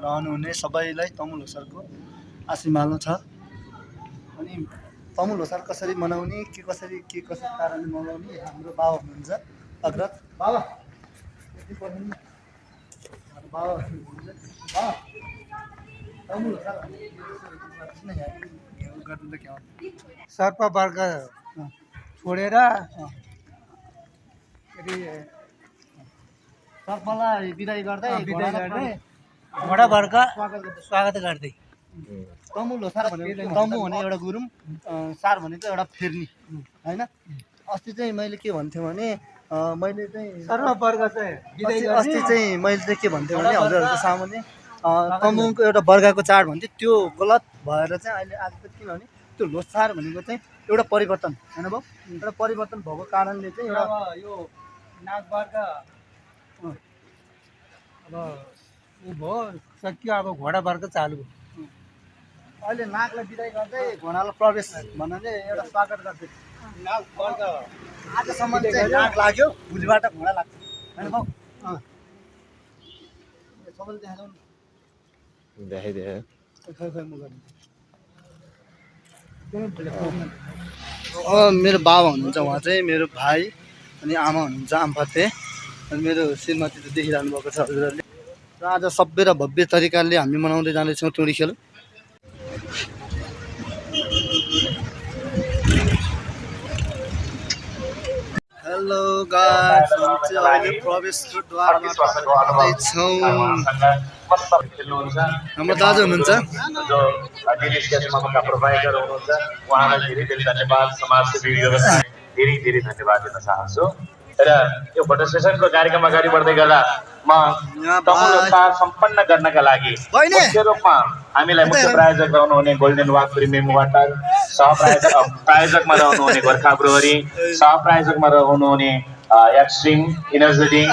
रहनुहुने सबैलाई तमु ल्होसारको आशीर्वाद छ। अनि तमु ल्होसार कसरी मनाउने, के कसरी कारणले मनाउने हाम्रो बाबा हुनुहुन्छ अग्रज बाबा। यति पर्ने नि हाम्रो बाबा हुनुहुन्छ। बाबा तमु ल्होसार गर्नु त के हो सर्प वर्ग छोडेर सर्पलाई बिदाई गर्दै घोडा वर्ग स्वागत गर्दै तमु ल्होसार भनेको तमु भने एउटा गुरुङ, सार भनेको एउटा फेर्नी होइन। अस्ति चाहिँ मैले के भन्थेँ भने मैले चाहिँ सर्प वर्ग चाहिँ अस्ति चाहिँ मैले चाहिँ के भन्थेँ भने हजुरहरूको सामुन्ने तमुको एउटा वर्गको चाड भन्थेँ, त्यो गलत भएर चाहिँ अहिले आज त किनभने त्यो ल्होसार भनेको चाहिँ एउटा परिवर्तन होइन भाउ, एउटा परिवर्तन भएको कारणले चाहिँ एउटा यो नाग वर्ग अब ऊ भयो सकियो। अब घोडा वर्ग चालु भयो। अहिले नागलाई बिदाई गर्दै घोडालाई प्रवेश भन्नाले एउटा स्वागत गर्दै नाग वर्ग आजसम्म चाहिँ नाग लाग्यो, भोलिबाट घोडा लाग्छ होइन भाउ। सबैले देखाउँछ देखाइदिए मेरो बाबा हुनुहुन्छ, उहाँ चाहिँ मेरो भाइ, अनि आमा हुनुहुन्छ आम्फाते, अनि मेरो श्रीमती त देखिरहनु भएको छ हजुरहरूले। र आज सभ्य र भव्य तरिकाले हामी मनाउँदै जाँदैछौँ टुँडी खेल। हेलो गाइस, हामी चाहिँ अहिले प्रवेशको द्वारमा जाँदैछौँ। हाम्रो दाजु हुनुहुन्छ जो दिल्ली स्टेसनमा प्रोभाइडर हुनुहुन्छ, उहाँलाई धेरै धेरै धन्यवाद, समाजसेवी व्यवसाय धेरै धेरै धन्यवाद दिन चाहन्छु। र यो फोटो सेसनको कार्यक्रम अगाडि बढ्दै गर्दा म तमु ल्होसार सम्पन्न गर्नका लागि मुख्य रूपमा हामीलाई मुख्य प्रायोजक रहनुहुने गोल्डन वाक प्रिमियम वाटर, प्रायोजकमा रहनुहुने गोर्खा ब्रुवरी, सहप्रायोजकमा रहनुहुने एक्सट्रिम इनर्जी ड्रिङ्क,